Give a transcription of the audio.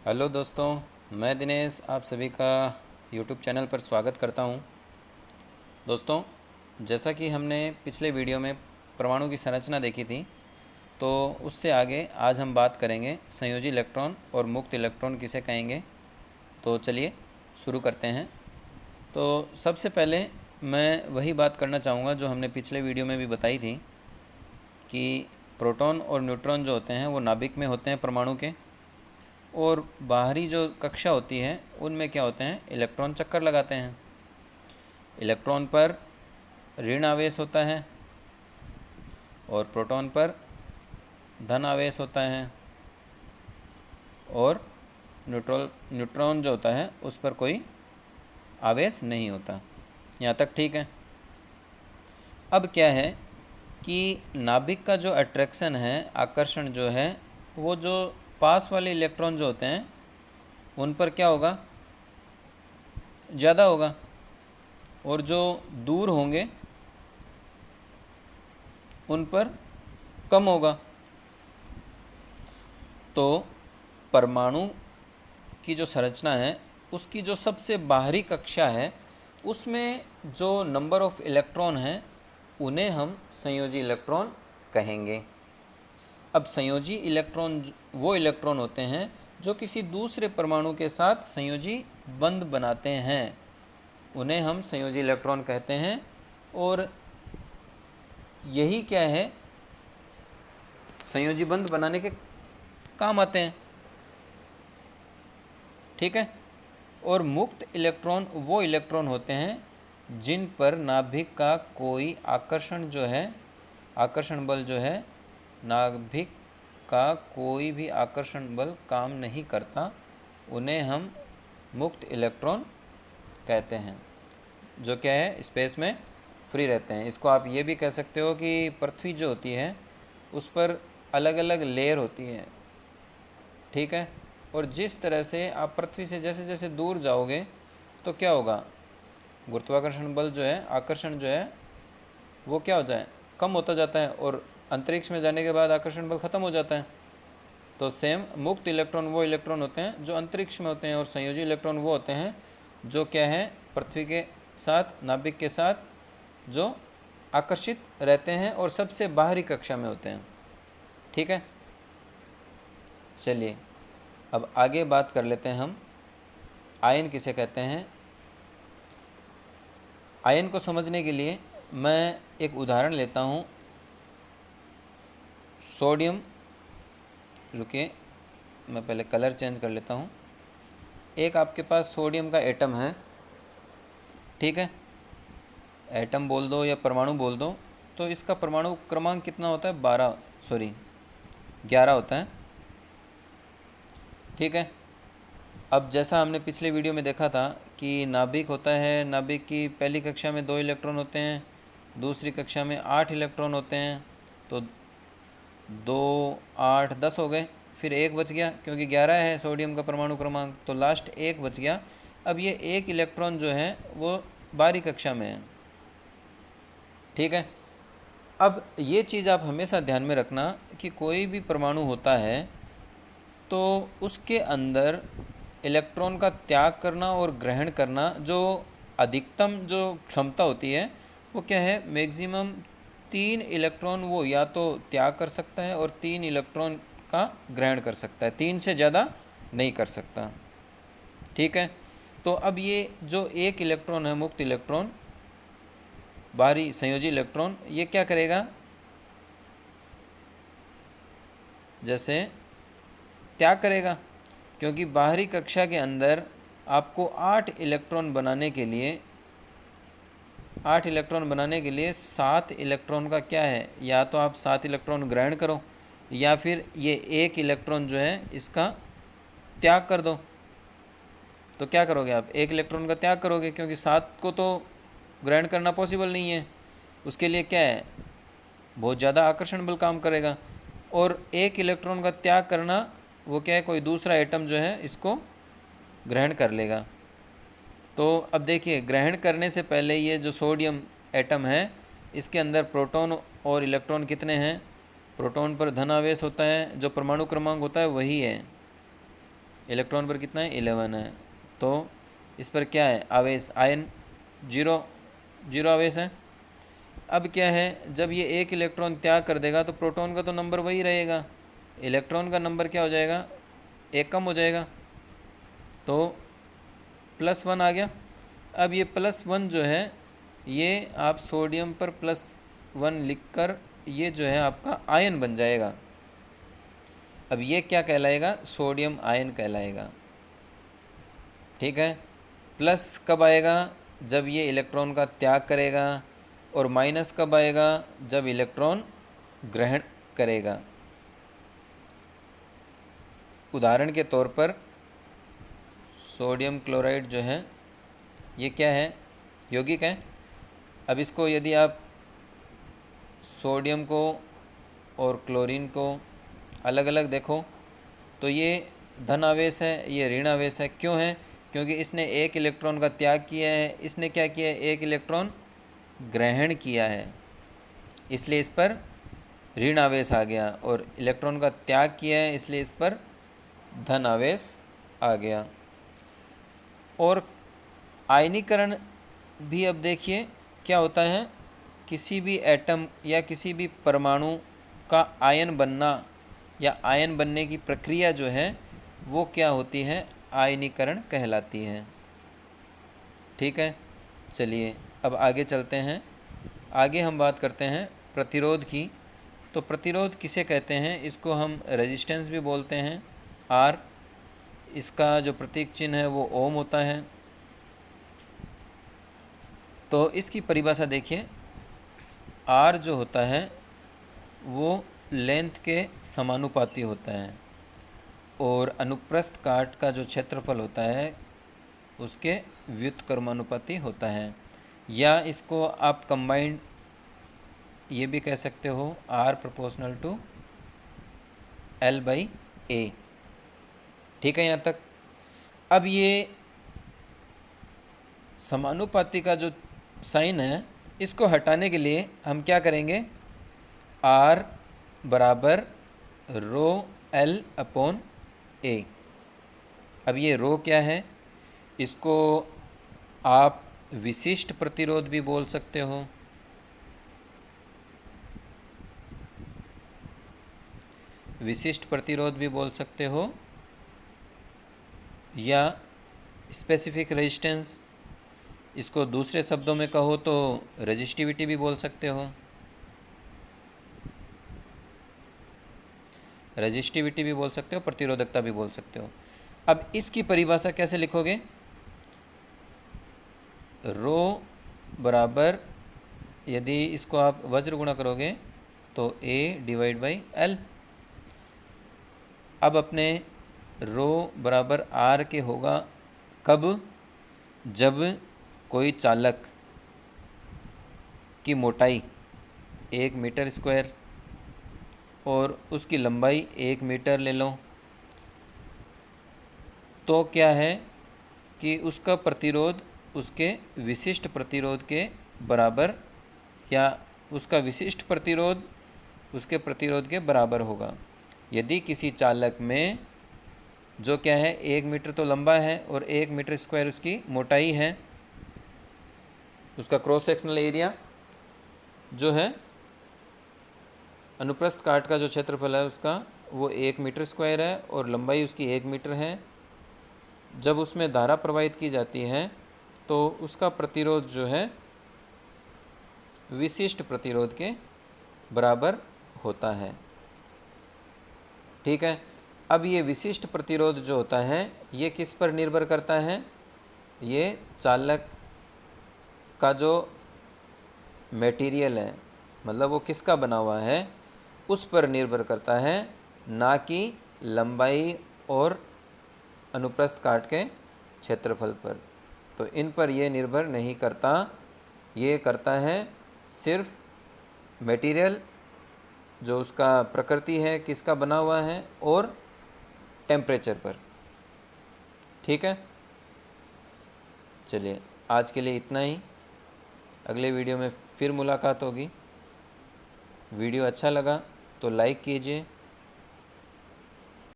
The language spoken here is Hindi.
हेलो दोस्तों, मैं दिनेश आप सभी का यूट्यूब चैनल पर स्वागत करता हूं। दोस्तों, जैसा कि हमने पिछले वीडियो में परमाणु की संरचना देखी थी, तो उससे आगे आज हम बात करेंगे संयोजी इलेक्ट्रॉन और मुक्त इलेक्ट्रॉन किसे कहेंगे। तो चलिए शुरू करते हैं। तो सबसे पहले मैं वही बात करना चाहूँगा जो हमने पिछले वीडियो में भी बताई थी कि प्रोटॉन और न्यूट्रॉन जो होते हैं वो नाभिक में होते हैं परमाणु के, और बाहरी जो कक्षा होती है उनमें क्या होते हैं, इलेक्ट्रॉन चक्कर लगाते हैं। इलेक्ट्रॉन पर ऋण आवेश होता है और प्रोटॉन पर धन आवेश होता है, और न्यूट्रॉन जो होता है उस पर कोई आवेश नहीं होता। यहाँ तक ठीक है। अब क्या है कि नाभिक का जो अट्रैक्शन है, आकर्षण जो है, वो जो पास वाले इलेक्ट्रॉन जो होते हैं उन पर क्या होगा, ज़्यादा होगा, और जो दूर होंगे उन पर कम होगा। तो परमाणु की जो संरचना है उसकी जो सबसे बाहरी कक्षा है उसमें जो नंबर ऑफ इलेक्ट्रॉन हैं उन्हें हम संयोजी इलेक्ट्रॉन कहेंगे। अब संयोजी इलेक्ट्रॉन वो इलेक्ट्रॉन होते हैं जो किसी दूसरे परमाणु के साथ संयोजी बंध बनाते हैं, उन्हें हम संयोजी इलेक्ट्रॉन कहते हैं। और यही क्या है, संयोजी बंध बनाने के काम आते हैं। ठीक है। और मुक्त इलेक्ट्रॉन वो इलेक्ट्रॉन होते हैं जिन पर नाभिक का कोई आकर्षण जो है, आकर्षण बल जो है, नाभिक का कोई भी आकर्षण बल काम नहीं करता, उन्हें हम मुक्त इलेक्ट्रॉन कहते हैं, जो क्या है, स्पेस में फ्री रहते हैं। इसको आप ये भी कह सकते हो कि पृथ्वी जो होती है उस पर अलग अलग लेयर होती है। ठीक है। और जिस तरह से आप पृथ्वी से जैसे जैसे दूर जाओगे तो क्या होगा, गुरुत्वाकर्षण बल जो है, आकर्षण जो है, वो क्या हो जाए, कम होता जाता है, और अंतरिक्ष में जाने के बाद आकर्षण बल ख़त्म हो जाता है। तो सेम मुक्त इलेक्ट्रॉन वो इलेक्ट्रॉन होते हैं जो अंतरिक्ष में होते हैं, और संयोजी इलेक्ट्रॉन वो होते हैं जो क्या है, पृथ्वी के साथ, नाभिक के साथ जो आकर्षित रहते हैं और सबसे बाहरी कक्षा में होते हैं। ठीक है। चलिए अब आगे बात कर लेते हैं हम, आयन किसे कहते हैं। आयन को समझने के लिए मैं एक उदाहरण लेता हूँ। सोडियम, रुकिए मैं पहले कलर चेंज कर लेता हूँ। एक आपके पास सोडियम का एटम है, ठीक है, एटम बोल दो या परमाणु बोल दो, तो इसका परमाणु क्रमांक कितना होता है, 11 होता है। ठीक है। अब जैसा हमने पिछले वीडियो में देखा था कि नाभिक होता है, नाभिक की पहली कक्षा में 2 इलेक्ट्रॉन होते हैं, दूसरी कक्षा में 8 इलेक्ट्रॉन होते हैं। तो 2, 8, 10 हो गए, फिर एक बच गया क्योंकि 11 है सोडियम का परमाणु क्रमांक, तो लास्ट एक बच गया। अब ये एक इलेक्ट्रॉन जो है वो बाहरी कक्षा में है। ठीक है। अब ये चीज़ आप हमेशा ध्यान में रखना कि कोई भी परमाणु होता है तो उसके अंदर इलेक्ट्रॉन का त्याग करना और ग्रहण करना, जो अधिकतम जो क्षमता होती है वो क्या है, मैक्सिमम 3 इलेक्ट्रॉन वो या तो त्याग कर सकता है और 3 इलेक्ट्रॉन का ग्रहण कर सकता है, 3 से ज़्यादा नहीं कर सकता। ठीक है। तो अब ये जो एक इलेक्ट्रॉन है, मुक्त इलेक्ट्रॉन, बाहरी संयोजी इलेक्ट्रॉन, ये क्या करेगा, जैसे त्याग करेगा, क्योंकि बाहरी कक्षा के अंदर आपको 8 इलेक्ट्रॉन बनाने के लिए 7 इलेक्ट्रॉन का क्या है, या तो आप 7 इलेक्ट्रॉन ग्रहण करो या फिर ये एक इलेक्ट्रॉन जो है इसका त्याग कर दो। तो क्या करोगे आप, एक इलेक्ट्रॉन का त्याग करोगे, क्योंकि 7 को तो ग्रहण करना पॉसिबल नहीं है, उसके लिए क्या है, बहुत ज़्यादा आकर्षण बल काम करेगा। और एक इलेक्ट्रॉन का त्याग करना, वो क्या है, कोई दूसरा एटम जो है इसको ग्रहण कर लेगा। तो अब देखिए, ग्रहण करने से पहले ये जो सोडियम एटम है इसके अंदर प्रोटॉन और इलेक्ट्रॉन कितने हैं, प्रोटॉन पर धन आवेश होता है, जो परमाणु क्रमांक होता है वही है, इलेक्ट्रॉन पर कितना है 11 है, तो इस पर क्या है आवेश आयन 0 आवेश है। अब क्या है, जब ये एक इलेक्ट्रॉन त्याग कर देगा तो प्रोटॉन का तो नंबर वही रहेगा, इलेक्ट्रॉन का नंबर क्या हो जाएगा, एक कम हो जाएगा, तो +1 आ गया। अब ये +1 जो है ये आप सोडियम पर +1 लिखकर ये जो है आपका आयन बन जाएगा। अब ये क्या कहलाएगा, सोडियम आयन कहलाएगा। ठीक है, प्लस कब आएगा, जब ये इलेक्ट्रॉन का त्याग करेगा, और माइनस कब आएगा, जब इलेक्ट्रॉन ग्रहण करेगा। उदाहरण के तौर पर सोडियम क्लोराइड जो है ये क्या है, यौगिक है। अब इसको यदि आप सोडियम को और क्लोरीन को अलग अलग देखो तो ये धन आवेश है, ये ऋण आवेश है। क्यों है, क्योंकि इसने एक इलेक्ट्रॉन का त्याग किया है, इसने क्या किया है, एक इलेक्ट्रॉन ग्रहण किया है, इसलिए इस पर ऋण आवेश आ गया, और इलेक्ट्रॉन का त्याग किया है इसलिए इस पर धन आवेश आ गया। और आयनीकरण भी अब देखिए क्या होता है, किसी भी एटम या किसी भी परमाणु का आयन बनना या आयन बनने की प्रक्रिया जो है वो क्या होती है, आयनीकरण कहलाती है। ठीक है, चलिए अब आगे चलते हैं। आगे हम बात करते हैं प्रतिरोध की। तो प्रतिरोध किसे कहते हैं, इसको हम रेजिस्टेंस भी बोलते हैं। आर, इसका जो प्रतीक चिन्ह है वो ओम होता है। तो इसकी परिभाषा देखिए, आर जो होता है वो लेंथ के समानुपाती होता है, और अनुप्रस्थ काट का जो क्षेत्रफल होता है उसके व्युत्क्रमानुपाती होता है। या इसको आप कंबाइंड ये भी कह सकते हो, R प्रोपोर्शनल टू L/A। ठीक है यहाँ तक। अब ये समानुपाती का जो साइन है इसको हटाने के लिए हम क्या करेंगे, R बराबर ρL/A। अब ये रो क्या है, इसको आप विशिष्ट प्रतिरोध भी बोल सकते हो, विशिष्ट प्रतिरोध भी बोल सकते हो, या स्पेसिफिक रेजिस्टेंस, इसको दूसरे शब्दों में कहो तो रेजिस्टिविटी भी बोल सकते हो, रेजिस्टिविटी भी बोल सकते हो, प्रतिरोधकता भी बोल सकते हो। अब इसकी परिभाषा कैसे लिखोगे, रो बराबर, यदि इसको आप वज्र गुणा करोगे तो A/L। अब अपने रो बराबर R के होगा कब, जब कोई चालक की मोटाई 1 मीटर स्क्वायर और उसकी लंबाई 1 मीटर ले लो, तो क्या है कि उसका प्रतिरोध उसके विशिष्ट प्रतिरोध के बराबर, या उसका विशिष्ट प्रतिरोध उसके प्रतिरोध के बराबर होगा। यदि किसी चालक में जो क्या है 1 मीटर तो लंबा है और 1 मीटर स्क्वायर उसकी मोटाई है, उसका क्रॉस सेक्शनल एरिया जो है अनुप्रस्थ काट का जो क्षेत्रफल है उसका वो 1 मीटर स्क्वायर है और लंबाई उसकी 1 मीटर है। जब उसमें धारा प्रवाहित की जाती है तो उसका प्रतिरोध जो है विशिष्ट प्रतिरोध के बराबर होता है। ठीक है, अब ये विशिष्ट प्रतिरोध जो होता है ये किस पर निर्भर करता है, ये चालक का जो मटेरियल है, मतलब वो किसका बना हुआ है उस पर निर्भर करता है, ना कि लंबाई और अनुप्रस्थ काट के क्षेत्रफल पर। तो इन पर ये निर्भर नहीं करता, ये करता है सिर्फ मटेरियल जो उसका प्रकृति है किसका बना हुआ है और टेम्परेचर पर। ठीक है, चलिए आज के लिए इतना ही, अगले वीडियो में फिर मुलाकात होगी। वीडियो अच्छा लगा तो लाइक कीजिए,